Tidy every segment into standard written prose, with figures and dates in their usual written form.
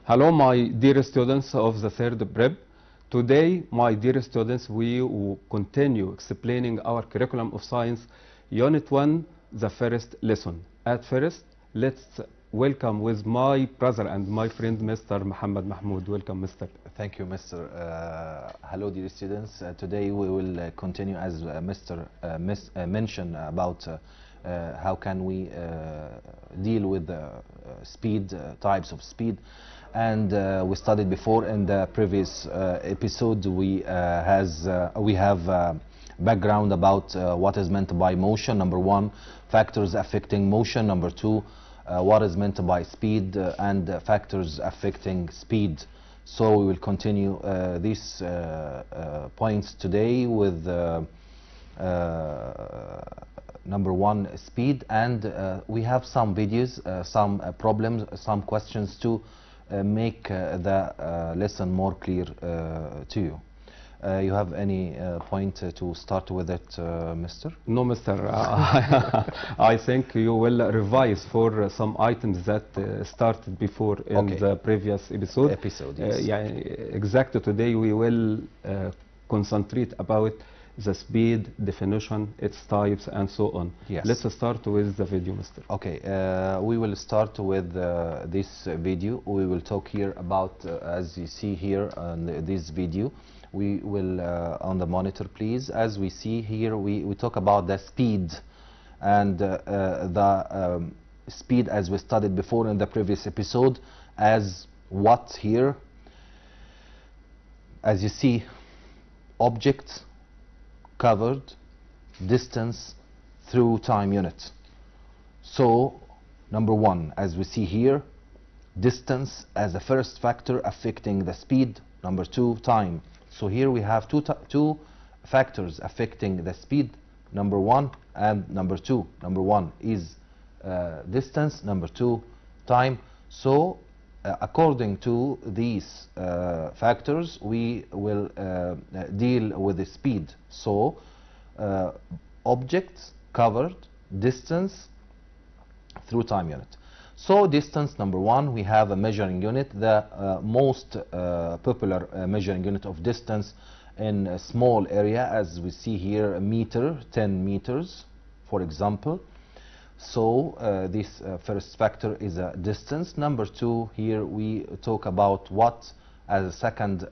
Hello, my dear students of the third prep. Today, my dear students, we will continue explaining our curriculum of science, Unit 1, the first lesson. At first, let's welcome with my brother and my friend, Mr. Mahmoud. Welcome, Mr. Thank you, Mr. Hello, dear students. Today we will continue as Mr. Mentioned about how can we deal with speed, types of speed. And we studied before in the previous episode. We have background about what is meant by motion. Number one, factors affecting motion. Number two, what is meant by speed and factors affecting speed. So we will continue these points today with number one, speed, and we have some videos, some problems, some questions to make the lesson more clear to you. You have any point to start with it, Mr.? No, Mr. I think you will revise for some items that started before in the previous episode. Yes. Yeah, exactly. Today we will concentrate about the speed, definition, its types, and so on. Yes. Let's start with the video, Mr. Okay, we will start with this video. We will talk here about, as you see here on this video, we will, on the monitor please, as we see here, we talk about the speed, and the speed as we studied before in the previous episode as what here, as you see, object covered distance through time unit. So number one, as we see here, distance as the first factor affecting the speed. Number two, time. So here we have two factors affecting the speed, number one and number two. Number one is distance, number two, time. So according to these factors, we will deal with the speed. So objects covered distance through time unit. So distance, number one, we have a measuring unit, the most popular measuring unit of distance in a small area, as we see here, a meter, 10 meters, for example. So this first factor is a distance. Number two, here we talk about what as a second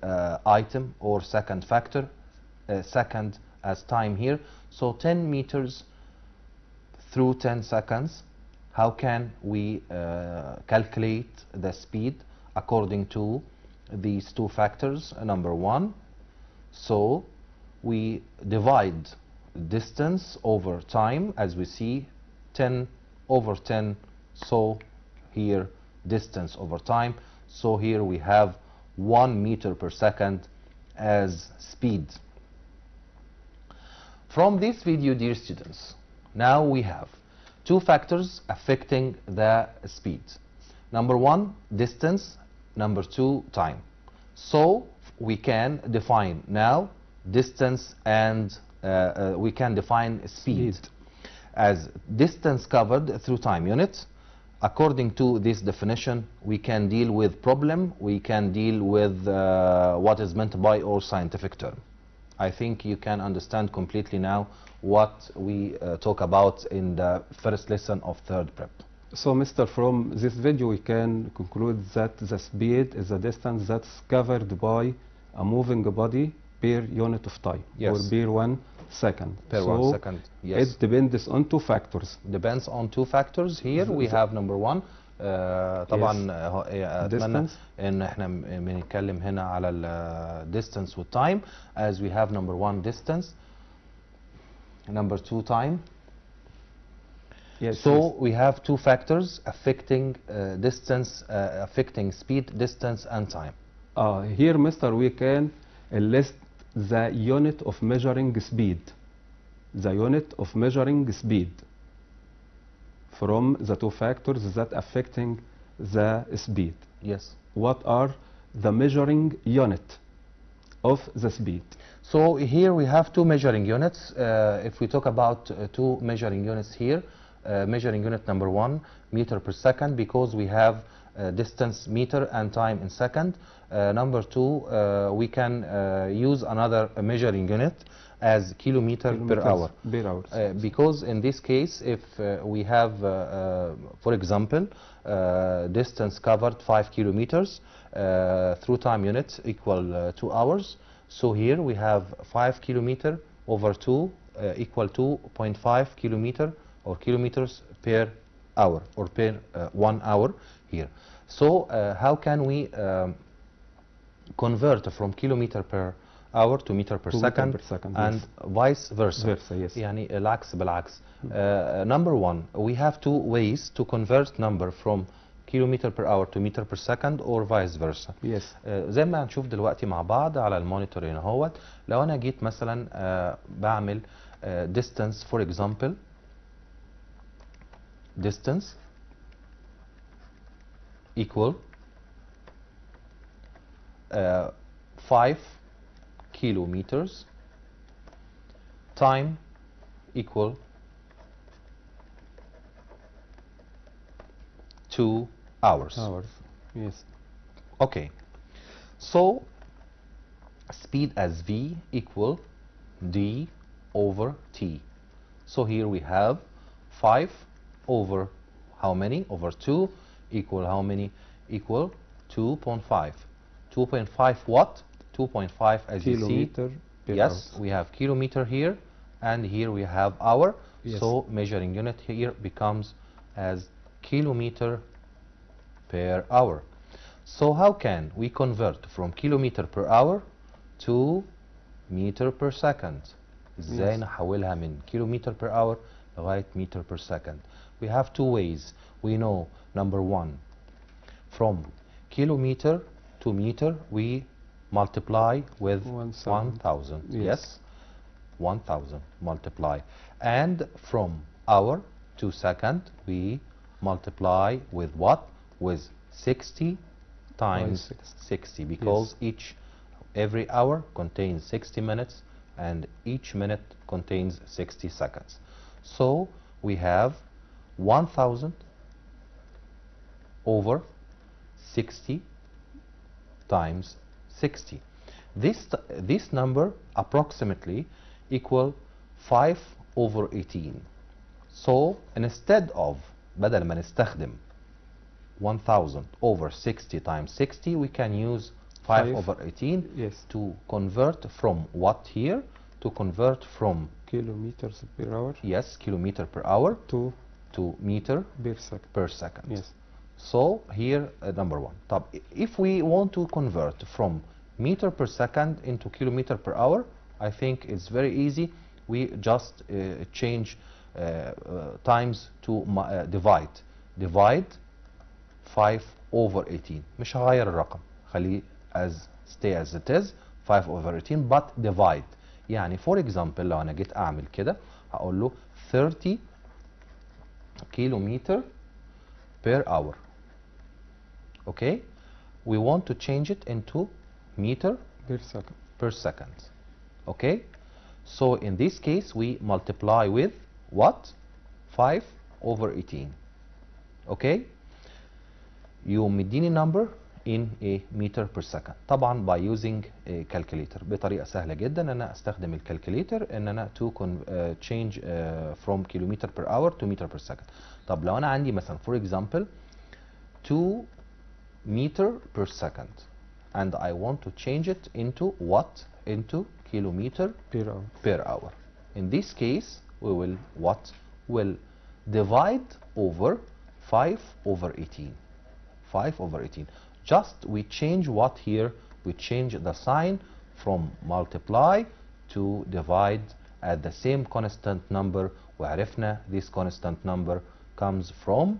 item or second factor, second as time here. So 10 meters through 10 seconds. How can we calculate the speed according to these two factors? Number one, so we divide distance over time, as we see, 10 over 10, so here distance over time. So here we have 1 meter per second as speed. From this video, dear students, now we have two factors affecting the speed. Number one, distance. Number two, time. So we can define now distance and we can define speed as distance covered through time unit. According to this definition, we can deal with problem, we can deal with what is meant by or scientific term. I think you can understand completely now what we talk about in the first lesson of third prep. So, Mr., from this video we can conclude that the speed is the distance that's covered by a moving body per unit of time, yes, or per 1 second. Per so 1 second, yes. It depends on two factors. Depends on two factors. Here we have number one. طبعا اتمنى ان احنا بنتكلم هنا على ال distance with time, as we have number one, distance, number two, time. Yes, so yes, we have two factors affecting distance, affecting speed, distance and time. Here, Mr., we can list the unit of measuring speed. The unit of measuring speed from the two factors that affecting the speed. Yes. What are the measuring unit of the speed? So here we have two measuring units. If we talk about two measuring units here, measuring unit number one, meter per second, because we have distance meter and time in second. Number two, we can use another measuring unit as kilometer per hour. Because in this case, if we have, for example, distance covered 5 kilometers through time unit equal 2 hours. So here we have 5 kilometer over 2 equal 2.5 kilometer or kilometers per hour or per 1 hour here. So how can we convert from kilometer per hour to meter per second, and vice versa. Yes. يعني العكس بالعكس. Number one, we have two ways to convert number from kilometer per hour to meter per second or vice versa. Yes. زي ما هنشوف دلوقتي مع بعض على المونيتور هنا اهوت. لو انا جيت مثلا بعمل distance for example, distance equal 5 kilometers, time equal 2 hours. Yes. Okay. So speed as v equal d over t. So here we have 5 over how many? Over 2 equal how many? Equal 2.5. 2.5 what? 2.5 as you see. Yes, we have kilometer here, and here we have hour. Yes. So measuring unit here becomes as kilometer per hour. So how can we convert from kilometer per hour to meter per second? ازاي نحولها من kilometer per hour لغاية meter per second? We have two ways. We know number one, from kilometer to meter we multiply with 1,000. Yes, 1,000 multiply. And from hour to second we multiply with what? With 60 times 60, because every hour contains 60 minutes and each minute contains 60 seconds. So we have 1,000 over 60 times 60. This number approximately equal 5 over 18. So instead of بدل ما نستخدم 1,000 over 60 times 60, we can use 5 over 18. Yes. To convert from what here? To convert from kilometers per hour. Yes, kilometer per hour to meter per second. Yes. So here number one. طب if we want to convert from meter per second into kilometer per hour, I think it's very easy. We just change times to divide. Divide 5 over 18. مش هغير الرقم. خليه stay as it is 5 over 18 but divide. يعني for example لو أنا جيت أعمل كده هقول له 30 kilometer per hour. Okay, we want to change it into meter per second. Okay, so in this case we multiply with what? 5 over 18. Okay, يقوم مديني number in a meter per second. طبعا by using a calculator. بطريقة سهلة جدا أنا أستخدم الكالكوليتر إن أنا to change from kilometer per hour to meter per second. طب لو أنا عندي مثلا for example 2 meter per second and I want to change it into what? Into kilometer per hour. In this case we will what? Will divide over 5 over 18. 5 over 18. Just we change what here? We change the sign from multiply to divide at the same constant number. وعرفنا this constant number comes from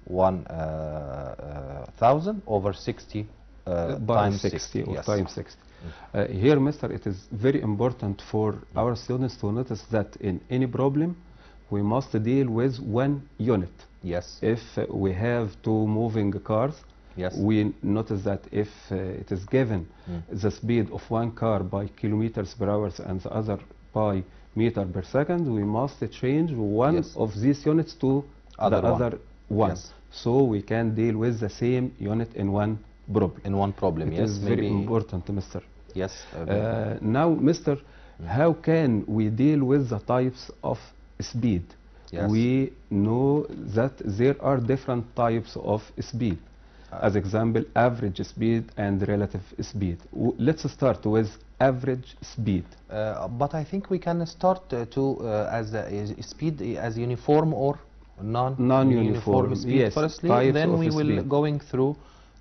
1,000 over 60 times 60 or yes. times 60. Here, Mister, it is very important for our students to notice that in any problem we must deal with one unit. Yes. If we have two moving cars, yes, we notice that if it is given the speed of one car by kilometers per hour and the other by meter per second, we must change one yes. of these units to the other one. Yes. So we can deal with the same unit in one problem. In one problem, It yes. is very important, Mr. Yes. Now, Mr., how can we deal with the types of speed? Yes. We know that there are different types of speed. As example, average speed and relative speed. Let's start with average speed. But I think we can start as speed as uniform or non-uniform speed yes, firstly. types Then of we will speed. going through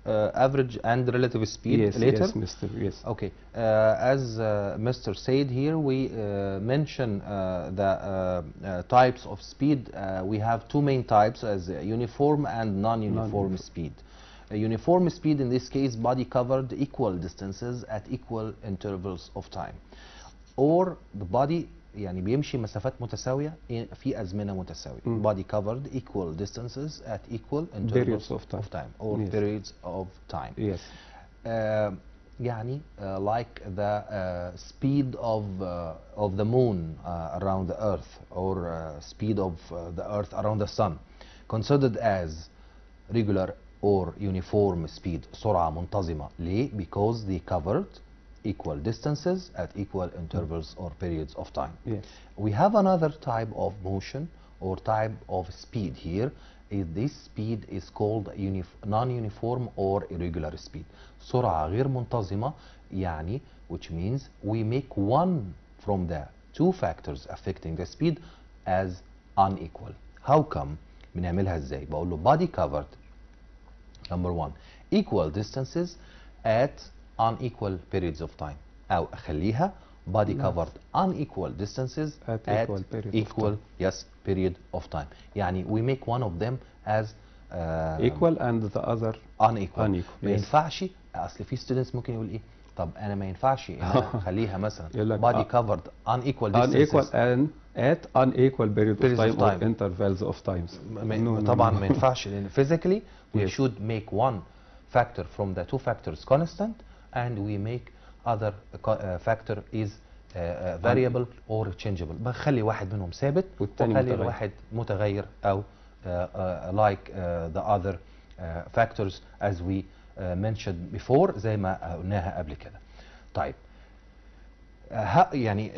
average and relative speed Yes, later. yes, Mr. Yes. Okay, as Mr. said here, we mention the types of speed. We have two main types as uniform and non-uniform speed. Uniform speed in this case body covered equal distances at equal intervals of time. Or the body يعني بيمشي مسافات متساوية في أزمنة متساوية. Body covered equal distances at equal intervals of time or yes. periods of time. Yes. يعني like the speed of the moon around the earth or speed of the earth around the sun considered as regular or uniform speed. سرعة منتظمة. ليه؟ Because they covered equal distances at equal intervals or periods of time. Yes. We have another type of motion or type of speed here. This speed is called non-uniform or irregular speed. سرعة غير منتظمة يعني which means we make one from the two factors affecting the speed as unequal. How come؟ بنعملها ازاي؟ بقول له body covered number one equal distances at unequal periods of time أو أخليها body covered unequal distances at equal yes period of time. يعني we make one of them as equal and the other unequal. ما yes. ينفعش أصل في students ممكن يقول إيه طب أنا ما ينفعش إن أنا أخليها مثلا body covered unequal distances unequal and at unequal periods of time or intervals of times. طبعا ما ينفعش لأن physically we yes. should make one factor from the two factors constant and we make other factor is variable or changeable. بخلي واحد منهم ثابت وخلي الواحد متغير أو like the other factors as we mentioned before زي ما قلناها قبل كده. طيب يعني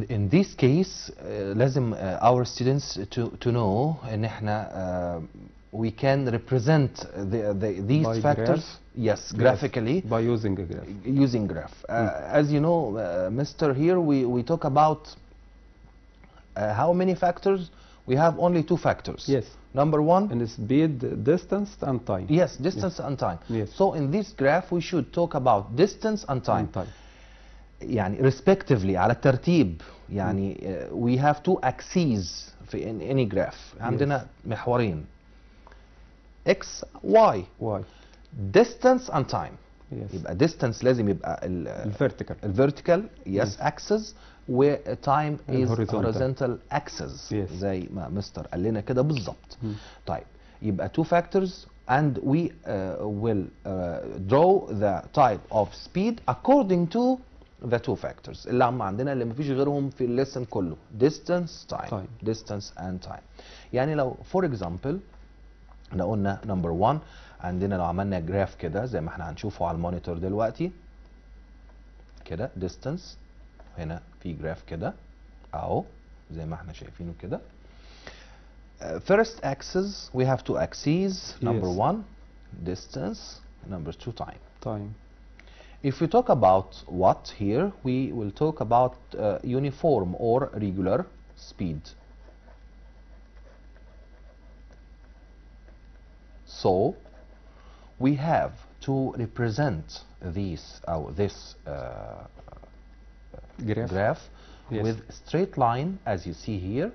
in this case لازم our students to know ان احنا we can represent these by factors graph? Yes, graphically by using a graph. Using graph. As you know, Mr. Here we talk about how many factors. We have only two factors. Yes. Number one. And speed, distance, and time. Yes, distance and time. Yes. So in this graph we should talk about distance and time. يعني respectively على الترتيب يعني we have two axes in any graph. عندنا محورين x y. Distance and time. Yes. يبقى distance لازم يبقى الvertical yes axis و time is horizontal axis. Yes. زي ما مستر قال لنا كده بالظبط. طيب يبقى two factors and we will draw the type of speed according to the two factors اللي هم عندنا اللي مفيش غيرهم في الليسن كله distance time. Distance and time. يعني لو for example احنا قلنا نمبر 1 عندنا لو عملنا جراف كده زي ما احنا هنشوفه على المونيتور دلوقتي كده distance هنا في جراف كده اهو زي ما احنا شايفينه كده. First axis we have two axes. Number 1 distance, number 2 time. If we talk about what here, we will talk about uniform or regular speed. So we have to represent this graph yes. with straight line as you see here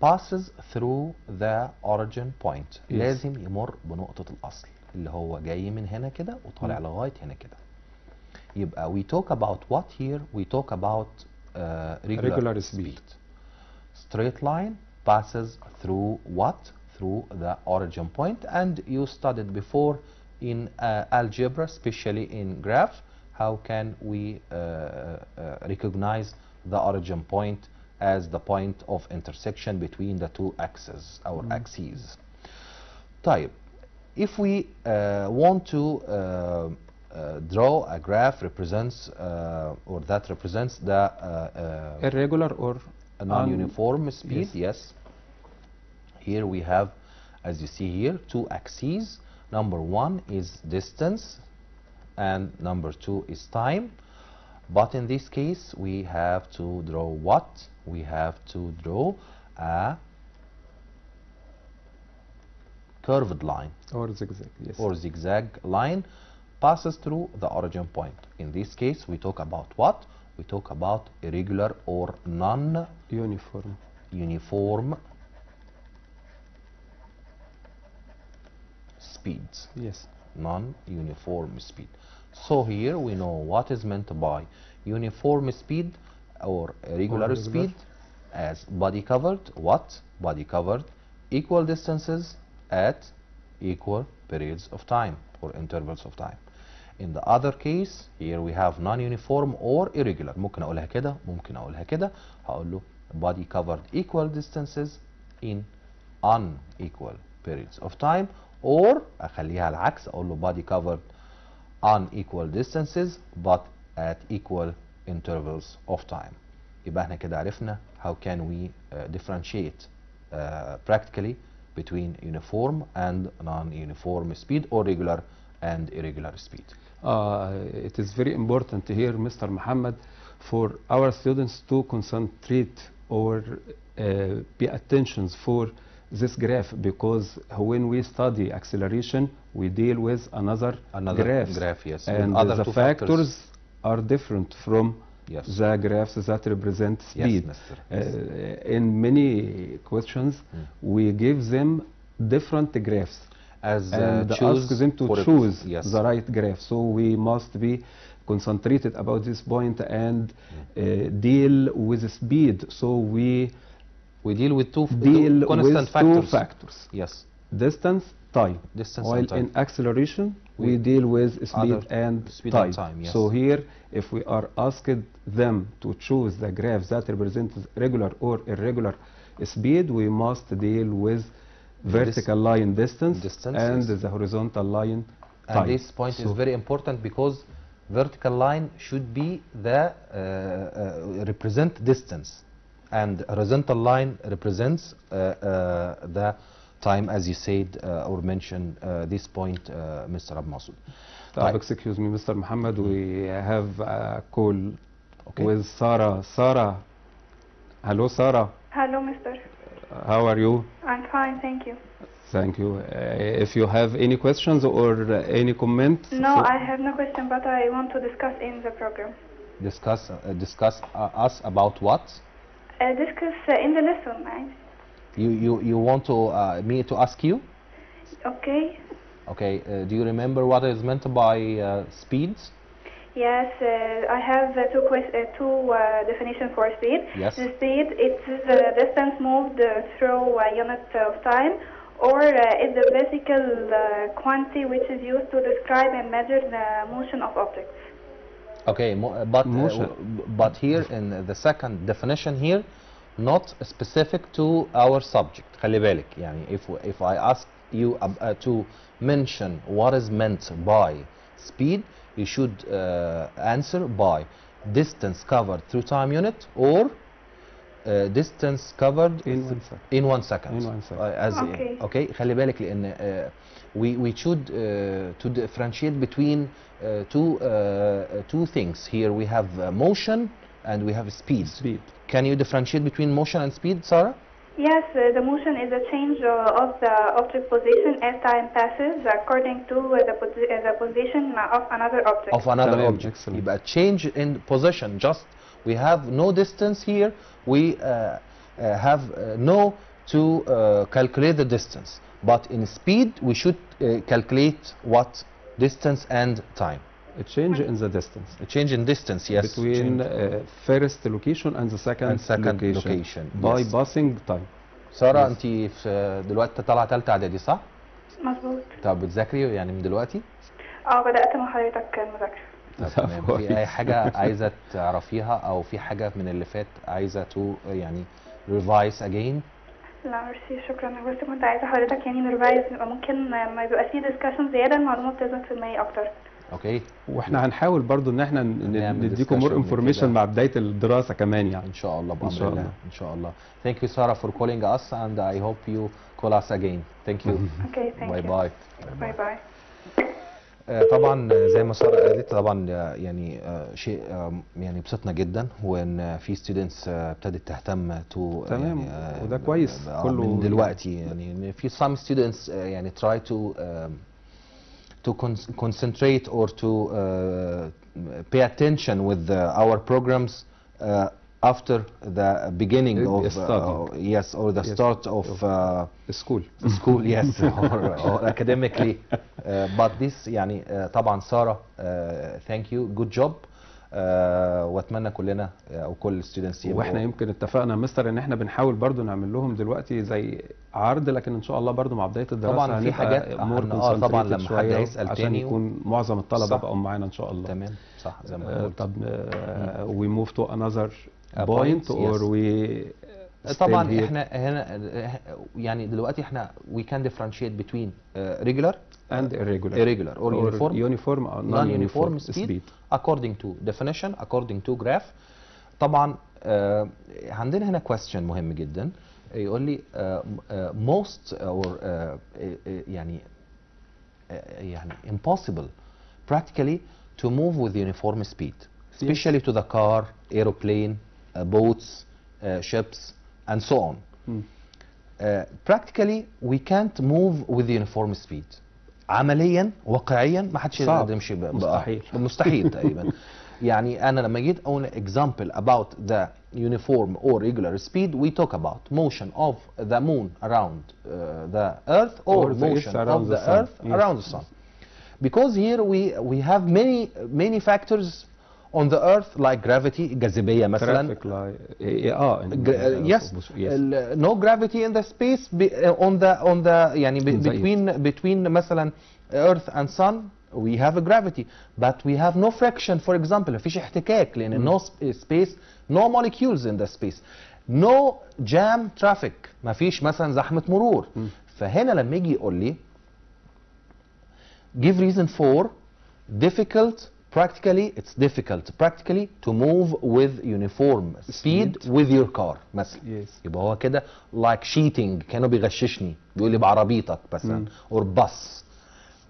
passes through the origin point. Yes. لازم يمر بنقطة الأصل اللي هو جاي من هنا كده وطالع لغاية هنا كده. يبقى we talk about what here? We talk about regular speed. Straight line passes through what? Through the origin point, and you studied before in algebra, especially in graph, how can we recognize the origin point as the point of intersection between the two axes, our axes. طيب if we want to draw a graph represents or that represents the irregular or a non-uniform speed, yes. Here we have, as you see here, two axes. Number one is distance and number two is time. But in this case we have to draw what? We have to draw a curved line or zigzag, yes, or zigzag line passes through the origin point. In this case we talk about what? We talk about irregular or non-uniform speeds. Yes. Non-uniform speed. So here we know what is meant by uniform speed or irregular speed as body covered. What? Body covered equal distances at equal periods of time or intervals of time. In the other case here we have non-uniform or irregular. ممكن اقولها كده ممكن اقولها كده. هقول له body covered equal distances in unequal periods of time, or اخليها العكس اقول له body covered unequal distances but at equal intervals of time. يبقى احنا كده عرفنا how can we differentiate practically between uniform and non-uniform speed or regular and irregular speed. It is very important here, Mr. Muhammad, for our students to concentrate or pay attention for this graph, because when we study acceleration we deal with another graph, yes, and other the factors are different from yes, the graphs that represent speed. Yes, Mr. Yes. In many questions we give them different graphs as and ask them to choose yes, the right graph. So we must be concentrated about this point and deal with speed. So we deal with two constant factors. Yes. Distance, time. While and time. in acceleration we deal with speed and time. Yes. So here if we are asked them to choose the graph that represents regular or irregular speed, we must deal with vertical line distance and yes, the horizontal line time. And this point is very important because vertical line should be the represent distance, and horizontal line represents the time, as you said or mentioned this point, Mr. Al-Masud. Excuse me, Mr. Muhammad, we have a call with Sarah. Sarah. Hello, Sarah. Hello, Mr. How are you? I'm fine, thank you. Thank you. If you have any questions or any comments? No, I have no question, but I want to discuss in the program. Discuss us about what? Discuss in the lesson, right? You want to me to ask you? Okay. Okay. Do you remember what is meant by speeds? Yes, I have two definitions for speed. Yes. The speed, it's the distance moved through a unit of time, or it's the physical quantity which is used to describe and measure the motion of objects. Okay, but here in the second definition here, not specific to our subject. خلي بالك يعني if I ask you to mention what is meant by speed, you should answer by distance covered through time unit or distance covered in 1 second. Okay. خلي بالك لأن we should to differentiate between two things. Here we have motion and we have speed. Can you differentiate between motion and speed, Sarah? Yes, the motion is a change of the object position as time passes according to the position of another object. يبقى change in position. Just we have no distance here. We have no to calculate the distance. But in speed, we should calculate what distance and time. A change in the distance. A change in distance, yes. Between first location and the second location. By passing time. سارة انت في دلوقتي طالعه ثالثه اعدادي صح؟ مظبوط. طب بتذاكري يعني من دلوقتي؟ بدأت مع حضرتك المذاكرة. تمام. في اي حاجه عايزه تعرفيها او في حاجه من اللي فات عايزه يعني revise again؟ لا ميرسي شكرا. بس كنت عايزه حضرتك يعني نرفايز، ممكن ما يبقى فيه ديسكشن زياده، المعلومه بتثبت في دماغي اكتر. اوكي. واحنا هنحاول برضو ان احنا نديكم مور discussion انفورميشن كده. مع بدايه الدراسه كمان يعني. ان شاء الله إن بامر شاء الله. الله. ان شاء الله. Thank you Sarah for calling us and I hope you call us again. Thank you. اوكي ثانك باي يو. باي. باي باي. طبعا زي ما ساره قالت طبعا يعني شيء يعني بسطنا جدا وان في ستودنتس ابتدت تهتم تو تمام، يعني وده كويس كله من دلوقتي يعني في some students يعني try to concentrate or to pay attention with our programs after the beginning of yes or the start of school yes or academically but this يعني طبعا سارة thank you good job واتمنى كلنا او كل الستودنتس واحنا يمكن اتفقنا مستر ان احنا بنحاول برضو نعمل لهم دلوقتي زي عرض، لكن ان شاء الله برضو مع بدايه الدراسه طبعا في حاجات طبعا لما حد هيسال عشان تاني يكون معظم الطلبه بقوا معانا ان شاء الله. تمام صح زي ما قلت. طب we move to another point or yes. we طبعا احنا هنا يعني دلوقتي احنا we can differentiate between regular and irregular or uniform or non-uniform speed according to definition according to graph. طبعا عندنا هنا question مهم جدا يقول لي most or يعني impossible practically to move with uniform speed especially to the car, aeroplane, boats, ships and so on. Practically we can't move with uniform speed. عمليا واقعيا ما حدش يقدر يمشي مستحيل تقريبا. يعني انا لما جيت اقول example about the uniform or regular speed we talk about motion of the moon around the earth or motion of the earth around the sun. Because here we have many factors on the earth like gravity جاذبية مثلا. Yes. No gravity in the space on the يعني between مثلا earth and sun we have a gravity but we have no friction for example. مفيش احتكاك لأن no space no molecules in the space. No jam traffic مفيش مثلا زحمة مرور. فهنا لما يجي يقول لي give reason for difficult practically it's difficult practically to move with uniform speed with your car مثلا. يبقى هو كده like cheating كانوا بيغششني بيقول لي بعربيتك مثلا or bus.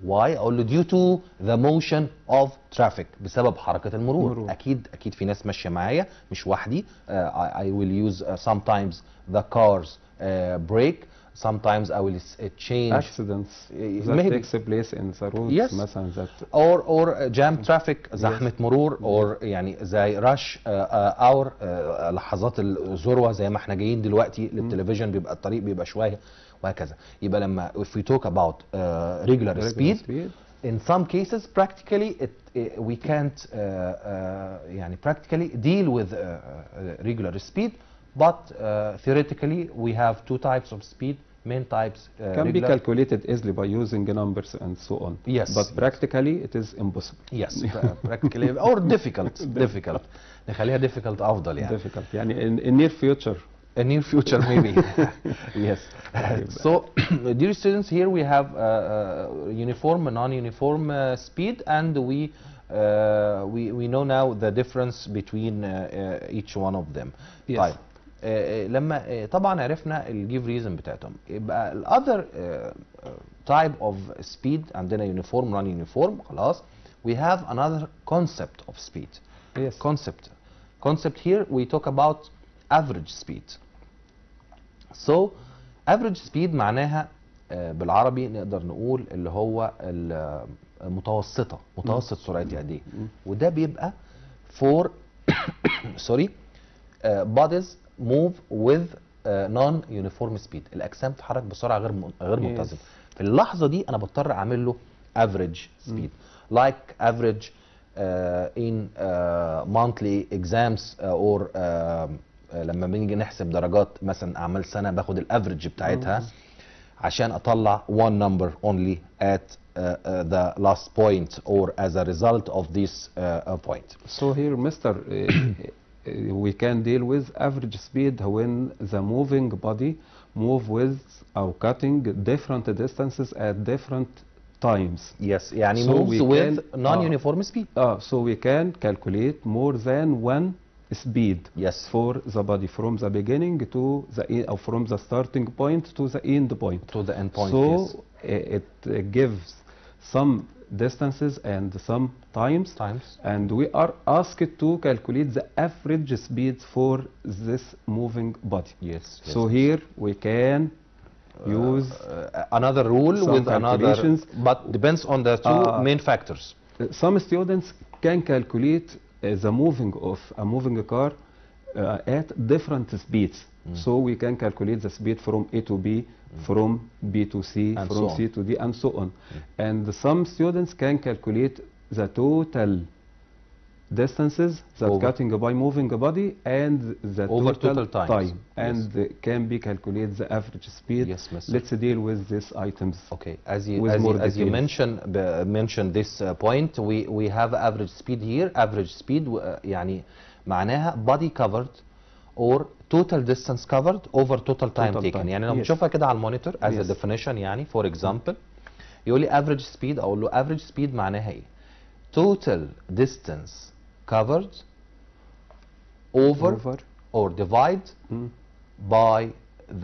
why؟ اقول له due to the motion of traffic بسبب حركة المرور. اكيد في ناس ماشية معايا مش وحدي. I will use sometimes the cars brake. Sometimes I will change accidents that takes place in the roads. Yes. مثلا that or jam traffic زحمة مرور or يعني زي rush hour لحظات الذروة زي ما احنا جايين دلوقتي للتلفزيون بيبقى الطريق بيبقى شوية وهكذا. يبقى لما if we talk about regular speed in some cases practically we can't يعني practically deal with regular speed. But theoretically we have two types of speed, main types can be calculated easily by using numbers and so on. Yes. But practically it is impossible. Yes. Practically or difficult. نخليها difficult أفضل يعني. Difficult يعني in near future. A near future maybe. Yes. So dear students, here we have uniform and non-uniform speed and we know now the difference between each one of them. Yes. طيب. لما طبعا عرفنا الجيف ريزن بتاعتهم يبقى الاذر type of speed عندنا uniform non uniform خلاص. we have another concept of speed. Yes. Concept here we talk about average speed. So average speed معناها بالعربي نقدر نقول اللي هو متوسط سرعتي قد ايه. وده بيبقى for sorry bodies move with non-uniform speed. الأجسام تتحرك بسرعة غير منتظمة. في اللحظة دي أنا بضطر أعمل له average speed. Like average in monthly exams or لما بنيجي نحسب درجات مثلا أعمال سنة باخد الافريج بتاعتها عشان أطلع one number only at the last point or as a result of this point. So here Mr. we can deal with average speed when the moving body move with or cutting different distances at different times. Yes, يعني So moves we with can- non-uniform speed. So we can calculate more than one speed Yes. for the body from the beginning to the end, or from the starting point to the end point. To the end point, So yes. it gives some distances and some times, and we are asked to calculate the average speed for this moving body. Yes. So here we can use another rule some with another, calculations. but depends on the two main factors. Some students can calculate the moving of a moving car at different speeds. So we can calculate the speed from A to B, from B to C, And from so C to D, and so on. And some students can calculate the total distances that Over. cutting by moving body and the Over total total times. time, and can be calculate the average speed. Yes, Mr. Let's deal with these items. Okay, as you With more as you details. mentioned this point, we have average speed here. Average speed يعني معناها body covered or total distance covered over total time Total taken. time. يعني لما Yes. بنشوفها كده على المونيتور as a Yes. definition يعني for example يقول لي average speed، اقول له average speed معناها ايه؟ total distance covered over or divide Mm. by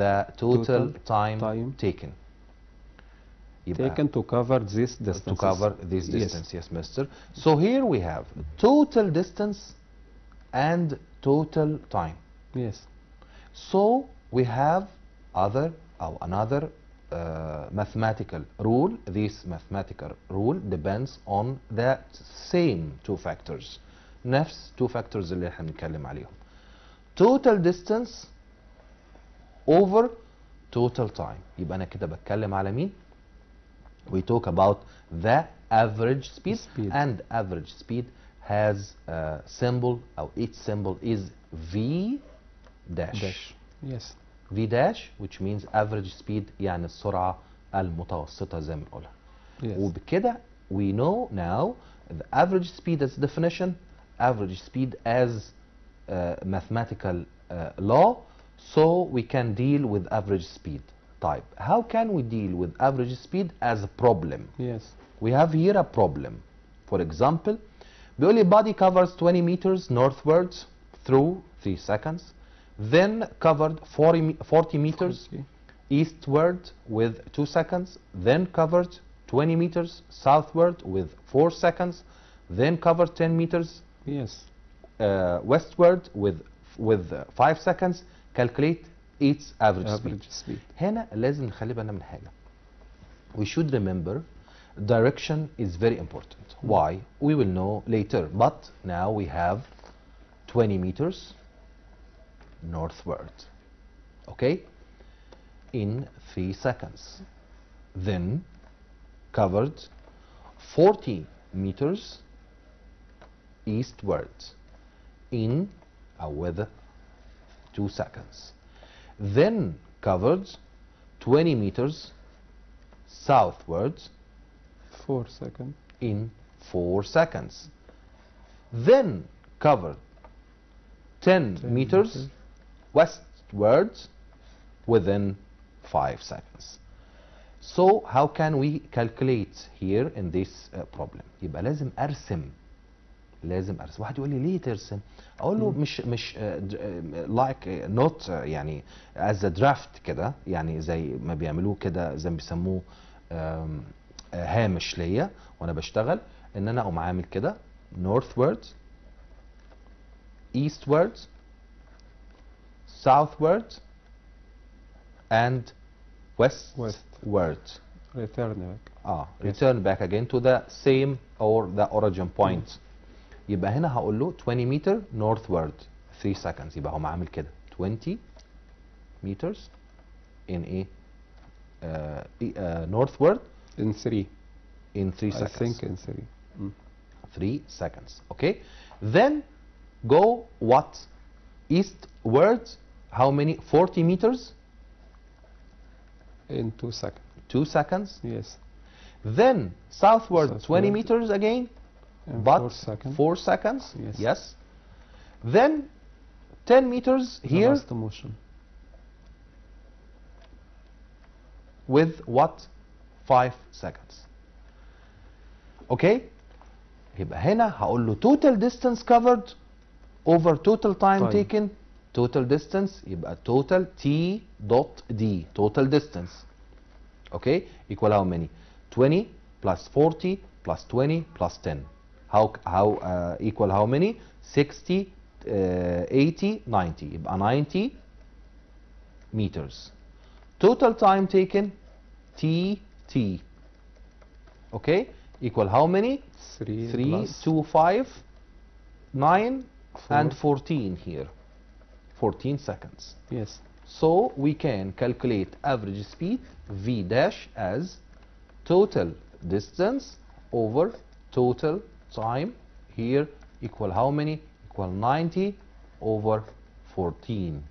the total Total time time taken. يبقى taken to cover this distance. to cover this Yes. distance, yes, mister. So here we have total distance and total time. Yes. So we have another mathematical rule. This mathematical rule depends on the same two factors. نفس two factors اللي احنا بنتكلم عليهم. Total distance over total time. يبقى أنا كده بتكلم على مين؟ We talk about the average speed, and average speed has a symbol, or each symbol is V dash. Yes. V dash which means average speed يعني السرعة المتوسطة زي ما بنقولها. Yes. وبكده we know now the average speed as definition, average speed as mathematical law, so we can deal with average speed. Type. How can we deal with average speed as a problem? Yes. We have here a problem. For example, بيقول لي body covers 20 meters northwards through 3 seconds, then covered 40 meters eastward with 2 seconds, then covered 20 meters southward with 4 seconds, then covered 10 meters Yes. westward with 5 seconds. Calculate its average Average speed. speed. هنا لازم نخلي بالنا من حاجة. We should remember direction is very important. Why? We will know later, but now we have 20 meters northward, okay, in 3 seconds. Then covered 40 meters eastward in with 2 seconds. Then covered 20 meters southward 4 seconds. in 4 seconds. Then covered 10 meters westward within 5 seconds. So how can we calculate here in this problem؟ يبقى لازم ارسم. واحد يقول لي ليه ترسم؟ اقول له مش like not يعني as a draft كده، يعني زي ما بيعملوه كده، زي ما بيسموه هامش ليا وانا بشتغل، ان انا اقوم عامل كده northward eastward southward and westward. Return back. Return back again to the same or the origin point. يبقى هنا هقول له 20 meter northward 3 seconds. يبقى هم عامل كده 20 meters in a northward in 3. in 3 seconds. I think in 3. 3 seconds. Okay. Then go what? Eastward. How many? 40 meters in 2 seconds. 2 seconds. Yes. Then southward 20 meters again, in but 4 seconds. 4 seconds. Yes. Yes. Then 10 meters here last motion. with what 5 seconds. اوكي يبقى هنا هقول له total distance covered over total time taken. total distance يبقى total t dot d total distance. okay equal how many 20 plus 40 plus 20 plus 10. how equal how many 60 80 90 يبقى 90 meters. total time taken t okay equal how many 3 2 5 9 and 14 here 14 seconds. Yes. So we can calculate average speed v dash as total distance over total time here equal how many equal 90 over 14.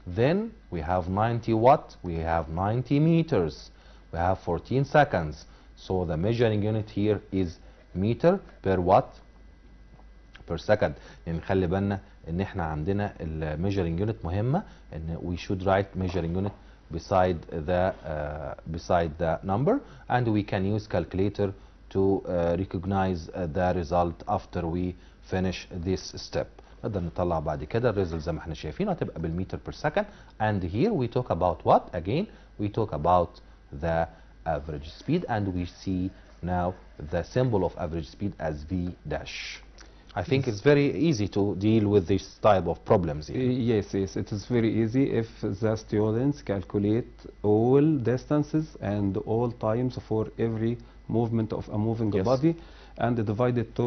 Then we have 90 what? We have 90 meters. We have 14 seconds. So the measuring unit here is meter per what? Per second. يعني خلي بالنا ان احنا عندنا ال measuring unit مهمة ان we should write measuring unit beside the number, and we can use calculator to recognize the result after we finish this step. نقدر نطلع بعد كده الريزلت زي ما احنا شايفين هتبقى بالمتر per second. And here we talk about what? Again we talk about the average speed, and we see now the symbol of average speed as v dash. I think it's very easy to deal with this type of problems here. Yes, it is very easy if the students calculate all distances and all times for every movement of a moving body and divide it to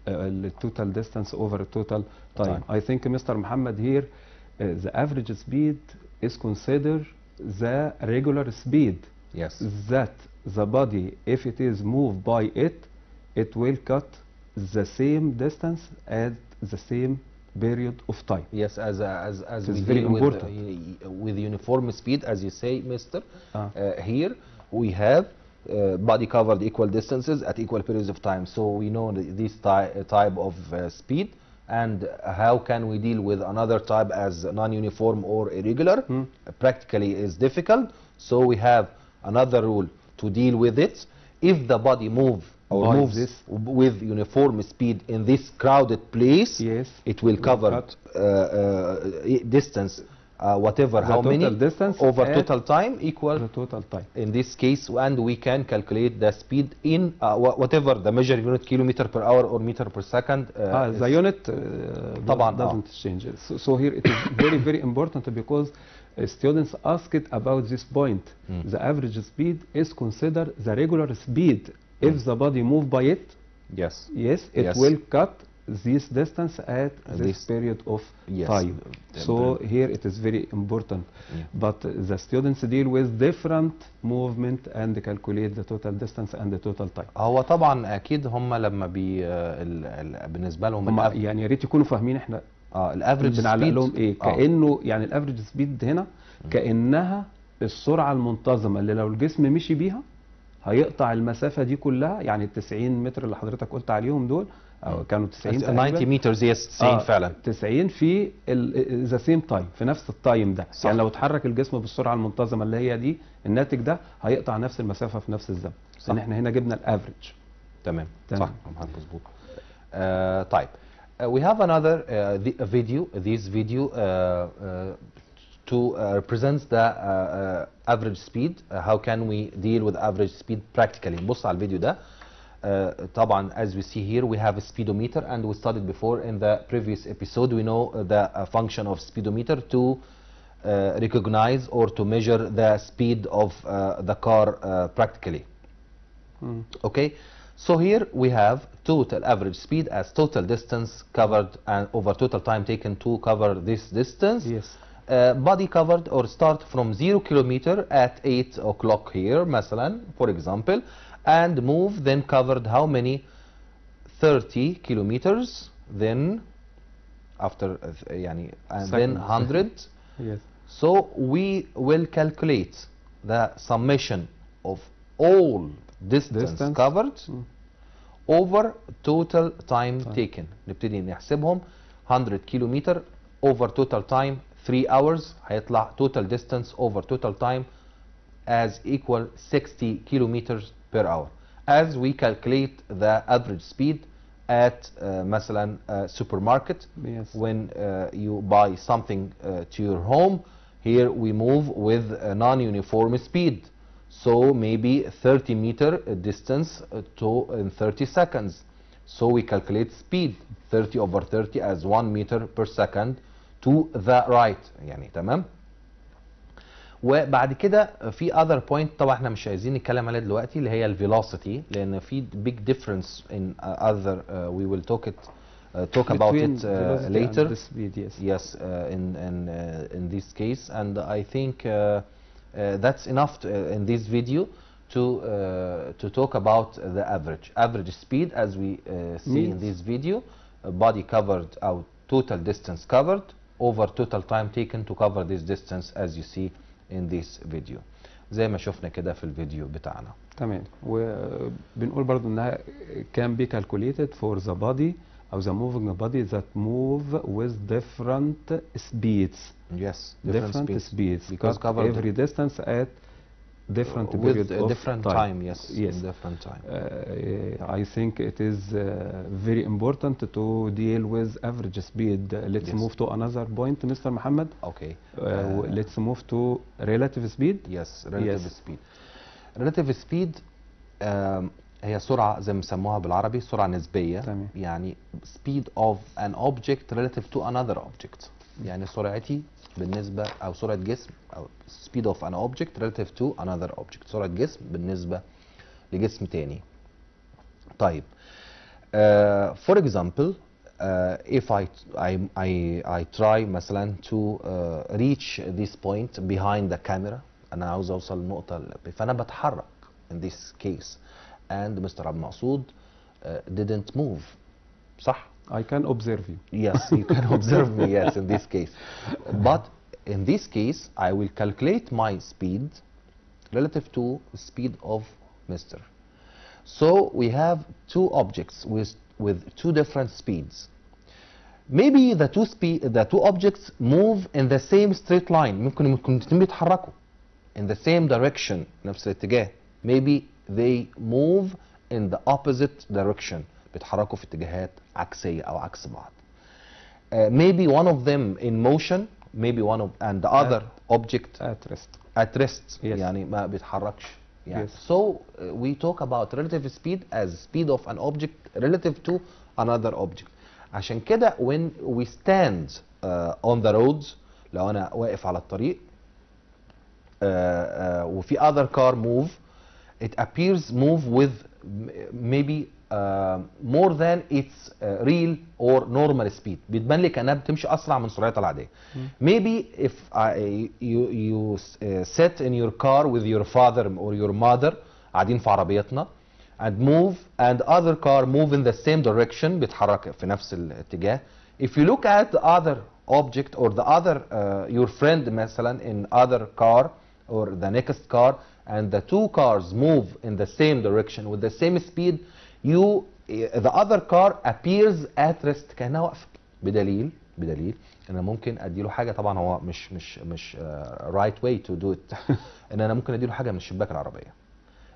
the total distance over total time. I think Mr. Muhammad here, the average speed is considered the regular speed. Yes. That the body, if it is moved by it, it will cut the same distance at the same period of time. Yes, as we very deal important. with uniform speed, as you say, Mister. Here we have body covered equal distances at equal periods of time. So we know this type of speed, and how can we deal with another type as non-uniform or irregular? Practically is difficult. So we have another rule to deal with it. If the body moves with uniform speed in this crowded place, it will cover distance whatever how many distance over total time equal the total time in this case, and we can calculate the speed in whatever the measured unit, kilometer per hour or meter per second. The unit doesn't change. So here it is very important because students asked about this point. The average speed is considered the regular speed. If the body move by it, it will cut this distance at this period of time. So here it is very important. But the students deal with different movement and calculate the total distance and the total time. هو طبعا اكيد هم لما بالنسبه لهم يعني يا ريت يكونوا فاهمين احنا الافريج بنعلق لهم ايه. كانه يعني الافريج سبيد هنا كانها السرعه المنتظمه اللي لو الجسم مشي بيها هيقطع المسافه دي كلها. يعني ال 90 متر اللي حضرتك قلت عليهم دول أو كانوا 90 90 متر. يس 90 فعلا 90 في ذا سيم تايم، في نفس التايم ده. يعني لو اتحرك الجسم بالسرعه المنتظمه اللي هي دي، الناتج ده هيقطع نفس المسافه في نفس الزمن. لان احنا هنا جبنا الافريج. تمام صح مظبوط. طيب we have another video. This video to represents the average speed. How can we deal with average speed practically? نبص على الفيديو ده. طبعا as we see here we have a speedometer, and we studied before in the previous episode. We know the function of speedometer to recognize or to measure the speed of the car practically. Okay, so here we have total average speed as total distance covered and over total time taken to cover this distance. Body covered or start from 0 kilometer at 8 o'clock here مثلا for example, and move then covered how many 30 kilometers, then after يعني and then 100. So we will calculate the summation of all distance covered over total time taken. نبتدي نحسبهم 100 kilometer over total time 3 hours هيطلع total distance over total time as equal 60 kilometers per hour. As we calculate the average speed at مثلا supermarket, Yes. when you buy something to your home, here we move with a non-uniform speed. So maybe 30 meter distance in 30 seconds. So we calculate speed 30 over 30 as 1 meter per second to the right. يعني تمام. وبعد كده في other point طبعا احنا مش عايزين نتكلم عليها دلوقتي اللي هي الفيلوسيتي، لان في big difference in other we will talk about Between it velocity later. and the speed, yes. Yes, in this case, and I think that's enough in this video to talk about the average speed as we see in this video. Body covered or total distance covered over total time taken to cover this distance as you see in this video زي ما شفنا كده في الفيديو بتاعنا. تمام. وبنقول برضو انها can be calculated for the body or the moving body that move with different speeds. Yes, different speeds because cut covered every distance at different with period a of different time. Yes, Yes. different time. I think it is very important to deal with average speed. Let's Yes. move to another point, Mr. Muhammad. Okay. Let's move to relative speed. Yes, relative Yes. speed. Relative speed هي سرعة زي ما بيسموها بالعربي سرعة نسبية. تمام. يعني speed of an object relative to another object. يعني سرعتي بالنسبة أو سرعة جسم أو speed of an object relative to another object. سرعة جسم بالنسبة لجسم تاني. طيب. For example, if I try مثلا to reach this point behind the camera, أنا عاوز أوصل للنقطة فأنا بتحرك in this case and Mr. المقصود didn't move. صح؟ I can observe you. Yes, you can observe me, yes, in this case. But in this case, I will calculate my speed relative to the speed of Mr. So we have two objects with two different speeds. Maybe the two objects move in the same straight line. ممكن الاثنين بيتحركوا in the same direction نفس الاتجاه. Maybe they move in the opposite direction. بيتحركوا في اتجاهات عكسية أو عكس بعض. Maybe one of them in motion, maybe one of and the other object at rest. Yes. يعني ما بيتحركش. يعني. Yes. So we talk about relative speed as speed of an object relative to another object. عشان كده when we stand on the roads لو أنا واقف على الطريق وفي other car move, it appears move with maybe more than its real or normal speed. بتبان لي كأنها بتمشي أسرع من سرعتها العادية. Maybe if you sit in your car with your father or your mother قاعدين في عربيتنا and move and other car move in the same direction بيتحرك في نفس الاتجاه. If you look at the other object or the other your friend مثلا in other car or the next car and the two cars move in the same direction with the same speed, the other car appears at rest كأنها واقفة. بدليل انا ممكن اديله حاجه، طبعا هو مش right way to do it ان انا ممكن اديله حاجه من الشباك العربيه.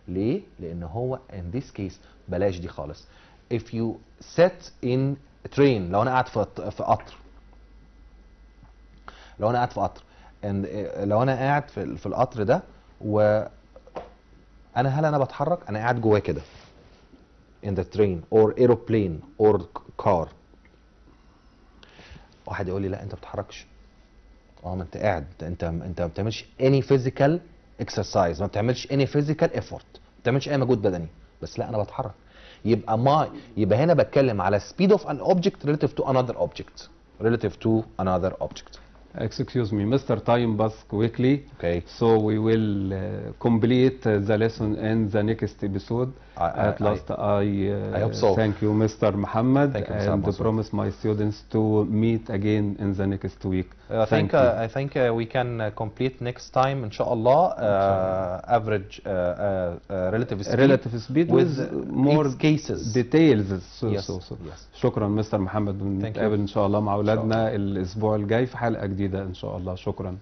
ليه؟ لان هو in this case بلاش دي خالص. if you sit in train لو انا قاعد في قطر لو انا قاعد في القطر ده هل انا بتحرك؟ انا قاعد جواه كده in the train or aeroplane or car. واحد يقول لي لا انت بتتحركش. ما انت قاعد، انت ما بتعملش any physical exercise، ما بتعملش any physical effort، ما بتعملش اي مجهود بدني. بس لا انا بتحرك. يبقى هنا بتكلم على speed of an object relative to another object. Excuse me, Mr. Time pass quickly. Okay. So we will complete the lesson in the next episode. At last, I hope so. Thank you, Mr. Muhammad, Thank you, and Mr. promise my students to meet again in the next week. I think we can complete next time إن شاء الله average relative speed with more cases details. Yes. شكرا مستر محمد، ونتقابل ان شاء الله مع اولادنا الاسبوع الجاي في حلقة جديدة ان شاء الله. شكرا.